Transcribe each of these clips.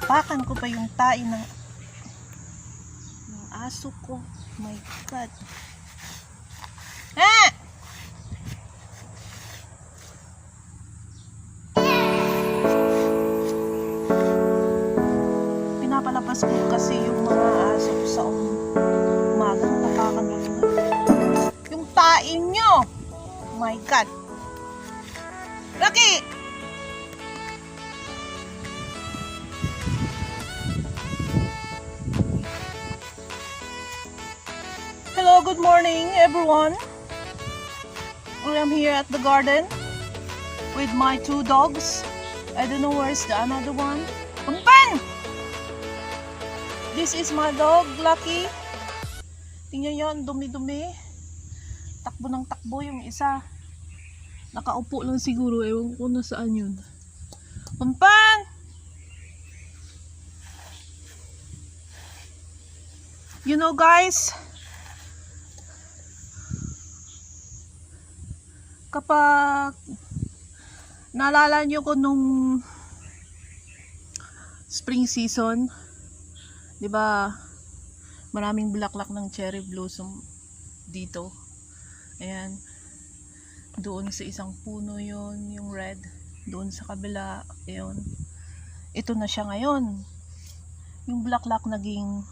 Tapakan ko pa yung tae ng aso ko. My God. Ah! Pinapalabas ko kasi yung mga aso ko sa umaga. Tapakan ko na. Yung tae nyo! My God. Rocky! Hello, good morning everyone. I am here at the garden with my two dogs. I don't know where's the another one. Pangpan! This is my dog, Lucky. Tingnan nyo, ang dumi-dumi. Takbo ng takbo yung isa. Nakaupo lang siguro, ewan ko na saan yun. Pangpan! You know guys, kapag naalala nyo ko nung spring season, di ba maraming bulaklak ng cherry blossom dito. Ayan, doon sa isang puno yon, yung red, doon sa kabila, ayun. Ito na siya ngayon. Yung bulaklak naging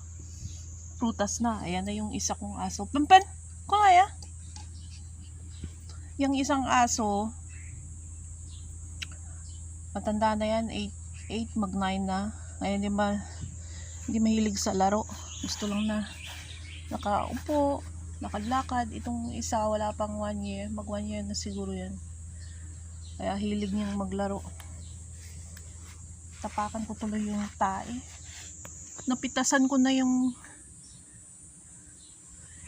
prutas na. Ayan na yung isa kong aso. Pampan, kulaya. Yung isang aso, matanda na yan, 8 mag 9 na. Ngayon hindi mahilig sa laro. Gusto lang na nakaupo, lakad-lakad. Itong isa wala pang 1 year, mag 1 year na siguro yan. Kaya hilig niyang maglaro. Tapakan ko tuloy yung tae. Napitasan ko na yung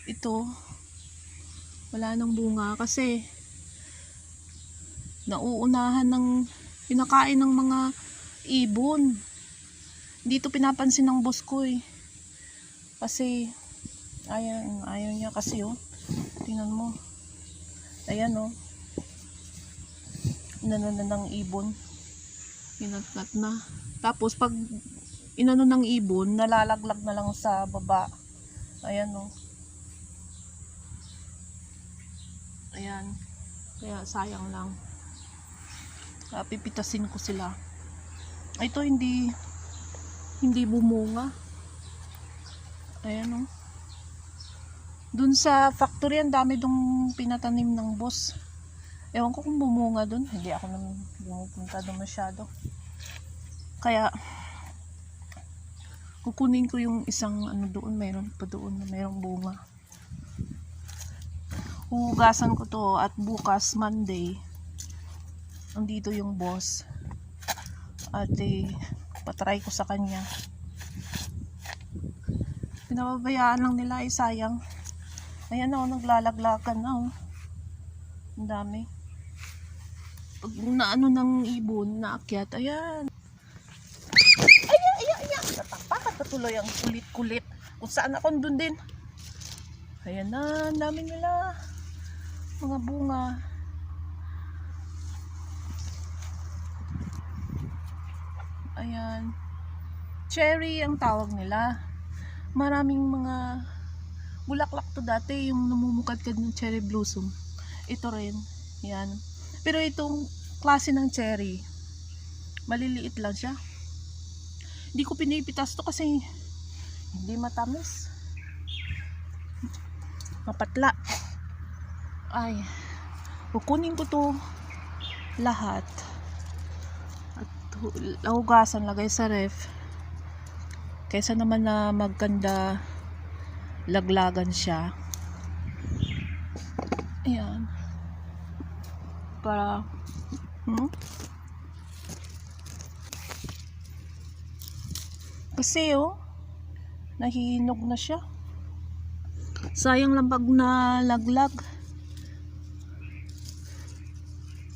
ito. Wala nang bunga kasi nauunahan ng pinakain ng mga ibon. Dito pinapansin ng boss ko eh. Kasi ayaw niya kasi oh. Tingnan mo. Ayan oh. Inano na ng ibon. Inatnat na. Tapos pag inano ng ibon, nalalaglag na lang sa baba. Ayan oh. Ayan. Kaya sayang lang. Pipitasin ko sila. Ito hindi bumunga. Ayan oh. Dun sa factory, ang dami dong pinatanim ng boss. Ewan ko kung bumunga dun. Hindi ako naman bumupunta doon masyado. Kaya kukunin ko yung isang ano doon. Mayroon pa doon na mayroong bunga. Hugasan ko to at bukas Monday andito yung boss at patry ko sa kanya. Pinababayaan lang nila ay sayang. Ayan o, naglalaglagan na o. Ang dami. Pag naano ng ibon naakyat, ayan. Ayan. Natapakan patuloy ang kulit-kulit. Kung saan ako dun din. Ayan na, ang dami nila. Mga bunga. Ayan. Cherry ang tawag nila. Maraming mga bulaklak to dati, yung namumukadkad ng cherry blossom. Ito rin. Yan. Pero itong klase ng cherry, maliliit lang siya. Hindi ko pinipitas to kasi hindi matamis. Mapatla. Ay, kukunin ko to lahat at hugasan, lagay sa ref kaysa naman na magkanda laglagan siya. Ayan, para kasi oh, nahihinog na siya. Sayang lang pag nalaglag.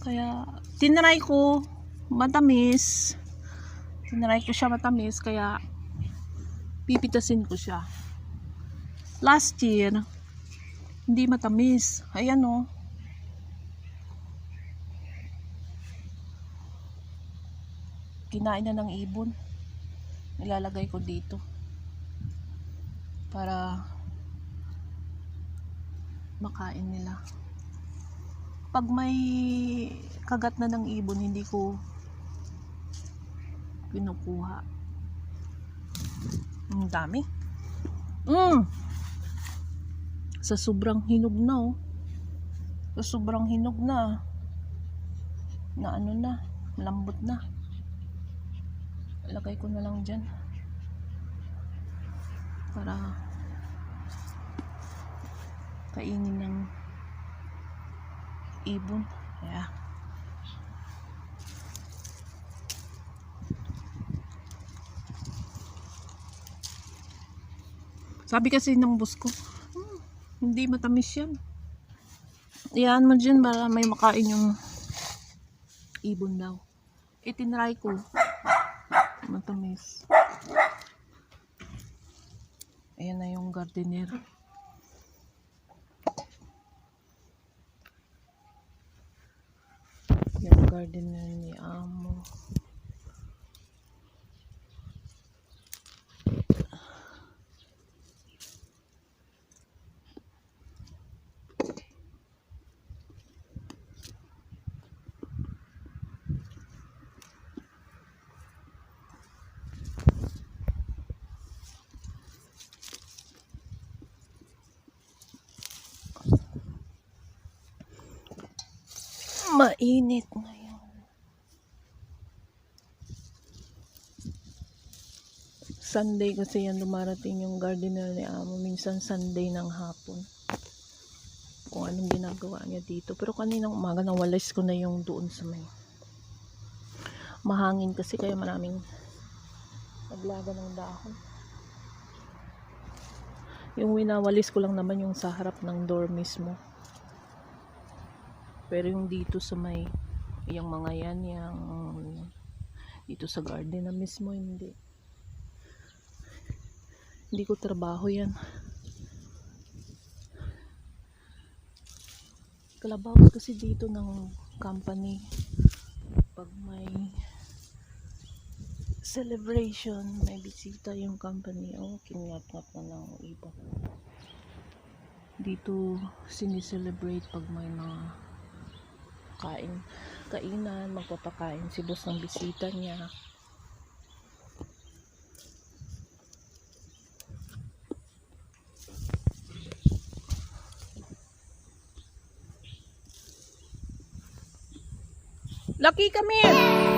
Kaya tinry ko matamis. Kaya pipitasin ko siya. Last year hindi matamis. Ayan oh. Kinain na ng ibon. Ilalagay ko dito para makain nila. Pag may kagat na ng ibon, hindi ko kinukuha. Ang dami. Sa sobrang hinog na, oh. Sa sobrang hinog na ano na, malambot na. Ilagay ko na lang dyan para kainin ng ibon. Yeah. Sabi kasi ng boss ko, hindi matamis yan. Iyan mo dyan para may makain yung ibon daw. Itinry ko. Matamis. Ayan na yung gardener. Yung gardener ni Amo. Mainit ngayon. Sunday kasi yan dumarating yung gardener ni Amo. Minsan Sunday ng hapon. Kung anong ginagawa niya dito. Pero kaninang umaga nawalis ko na yung doon sa may mahangin kasi kaya maraming naglaga ng dahon. Yung winawalis ko lang naman yung sa harap ng door mismo. Pero yung dito sa may yung mga yan, yung dito sa garden na mismo, hindi ko trabaho yan. Kalabaw kasi dito ng company pag may celebration, may bisita yung company, kingat-ngat na ng ibon. Dito sinicelebrate pag may mga kainan, magpapakain si boss ng bisita niya. Lucky, come here!